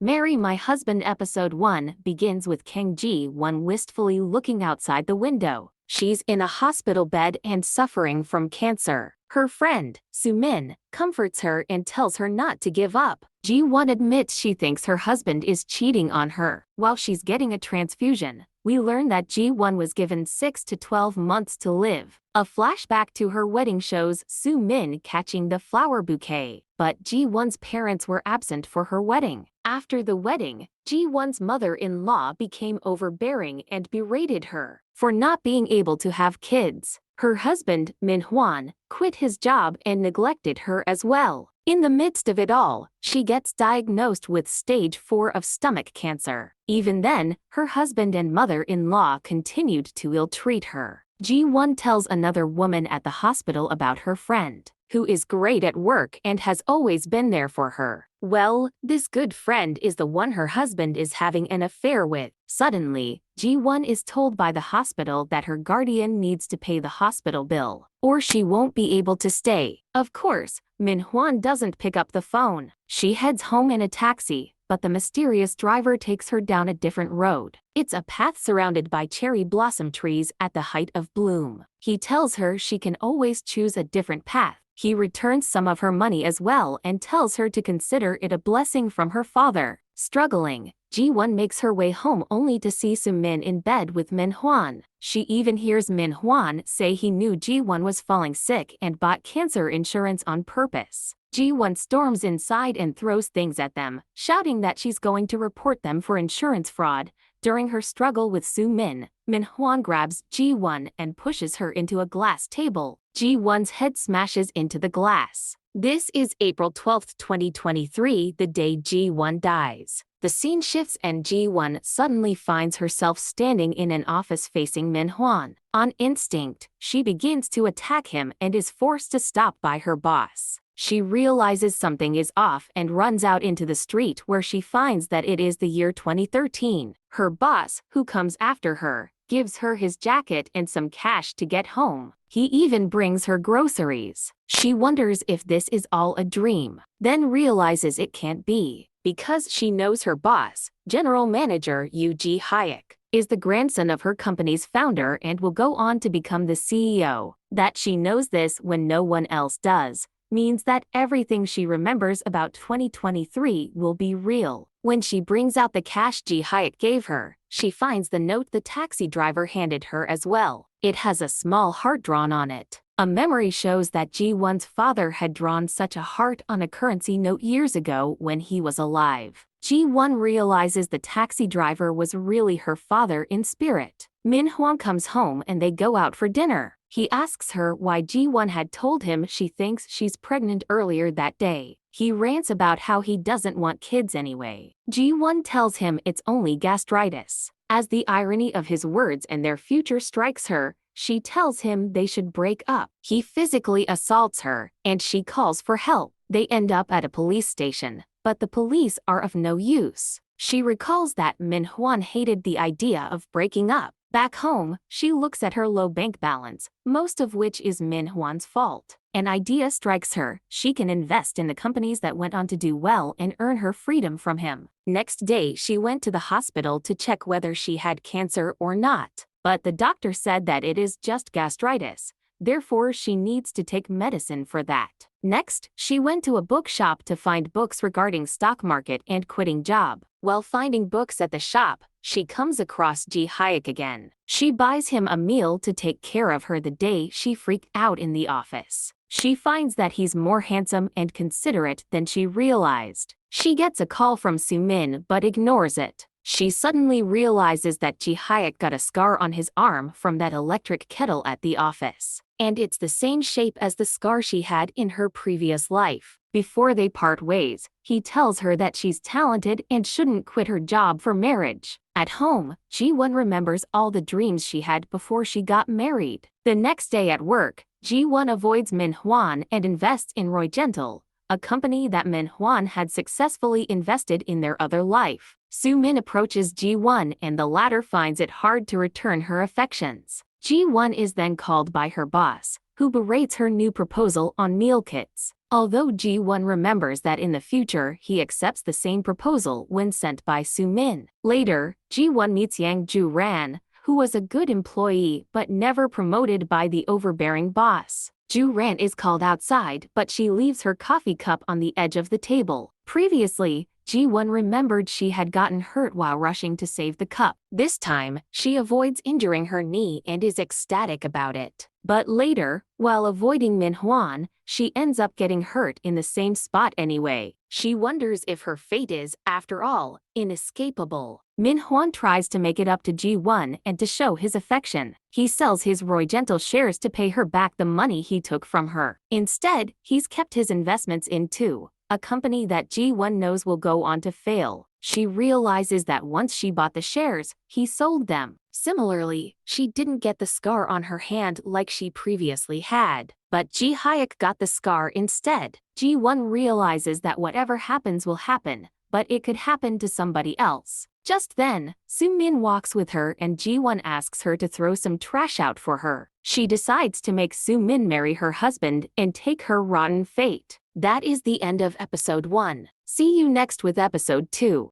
Marry My Husband Episode 1 begins with Kang Ji-won wistfully looking outside the window. She's in a hospital bed and suffering from cancer. Her friend, Soo-min, comforts her and tells her not to give up. Ji-won admits she thinks her husband is cheating on her. While she's getting a transfusion, we learn that Ji-won was given 6 to 12 months to live. A flashback to her wedding shows Soo-min catching the flower bouquet, but Ji-won's parents were absent for her wedding. After the wedding, Ji-won's mother-in-law became overbearing and berated her for not being able to have kids. Her husband, Min-hwan, quit his job and neglected her as well. In the midst of it all, she gets diagnosed with stage 4 of stomach cancer. Even then, her husband and mother-in-law continued to ill-treat her. Ji-won tells another woman at the hospital about her friend, who is great at work and has always been there for her. Well, this good friend is the one her husband is having an affair with. Suddenly, Ji-won is told by the hospital that her guardian needs to pay the hospital bill, or she won't be able to stay. Of course, Min-hwan doesn't pick up the phone. She heads home in a taxi, but the mysterious driver takes her down a different road. It's a path surrounded by cherry blossom trees at the height of bloom. He tells her she can always choose a different path. He returns some of her money as well and tells her to consider it a blessing from her father. Struggling, Ji-won makes her way home only to see Soo-min in bed with Min-hwan. She even hears Min-hwan say he knew Ji-won was falling sick and bought cancer insurance on purpose. Ji-won storms inside and throws things at them, shouting that she's going to report them for insurance fraud. During her struggle with Soo-min, Min-hwan grabs Ji-won and pushes her into a glass table. Ji-won's head smashes into the glass. This is April 12, 2023, the day Ji-won dies. The scene shifts and Ji-won suddenly finds herself standing in an office facing Min-hwan. On instinct, she begins to attack him and is forced to stop by her boss. She realizes something is off and runs out into the street where she finds that it is the year 2013. Her boss, who comes after her, gives her his jacket and some cash to get home. He even brings her groceries. She wonders if this is all a dream, then realizes it can't be, because she knows her boss, General Manager Yoo Ji-hyuk, is the grandson of her company's founder and will go on to become the CEO. That she knows this when no one else does means that everything she remembers about 2023 will be real. When she brings out the cash Ji-hyuk gave her, she finds the note the taxi driver handed her as well. It has a small heart drawn on it. A memory shows that Ji-won's father had drawn such a heart on a currency note years ago when he was alive. Ji-won realizes the taxi driver was really her father in spirit. Min-hwan comes home and they go out for dinner. He asks her why Ji-won had told him she thinks she's pregnant earlier that day. He rants about how he doesn't want kids anyway. Ji-won tells him it's only gastritis. As the irony of his words and their future strikes her, she tells him they should break up. He physically assaults her, and she calls for help. They end up at a police station, but the police are of no use. She recalls that Min-hwan hated the idea of breaking up. Back home, she looks at her low bank balance, most of which is Min-hwan's fault. An idea strikes her. She can invest in the companies that went on to do well and earn her freedom from him. Next day, she went to the hospital to check whether she had cancer or not, but the doctor said that it is just gastritis. Therefore, she needs to take medicine for that. Next, she went to a bookshop to find books regarding stock market and quitting job. While finding books at the shop, she comes across Ji-hyuk again. She buys him a meal to take care of her the day she freaked out in the office. She finds that he's more handsome and considerate than she realized. She gets a call from Soo-min but ignores it. She suddenly realizes that Ji-hyuk got a scar on his arm from that electric kettle at the office, and it's the same shape as the scar she had in her previous life. Before they part ways, he tells her that she's talented and shouldn't quit her job for marriage. At home, Ji-won remembers all the dreams she had before she got married. The next day at work, Ji-won avoids Min-hwan and invests in Roy Gentle, a company that Min-hwan had successfully invested in their other life. Soo-min approaches Ji-won and the latter finds it hard to return her affections. Ji-won is then called by her boss, who berates her new proposal on meal kits. Although Ji-won remembers that in the future he accepts the same proposal when sent by Soo-min. Later, Ji-won meets Yang Ju-ran, who was a good employee but never promoted by the overbearing boss. Ju-ran is called outside, but she leaves her coffee cup on the edge of the table. Previously, Ji-won remembered she had gotten hurt while rushing to save the cup. This time, she avoids injuring her knee and is ecstatic about it. But later, while avoiding Min-hwan, she ends up getting hurt in the same spot anyway. She wonders if her fate is, after all, inescapable. Min-hwan tries to make it up to Ji-won and to show his affection. He sells his Roy Gentle shares to pay her back the money he took from her. Instead, he's kept his investments in too, a company that Ji-won knows will go on to fail. She realizes that once she bought the shares, he sold them. Similarly, she didn't get the scar on her hand like she previously had, but Ji-hyuk got the scar instead. Ji-won realizes that whatever happens will happen, but it could happen to somebody else. Just then, Soo-min walks with her and Ji-won asks her to throw some trash out for her. She decides to make Soo-min marry her husband and take her rotten fate. That is the end of episode 1. See you next with episode 2.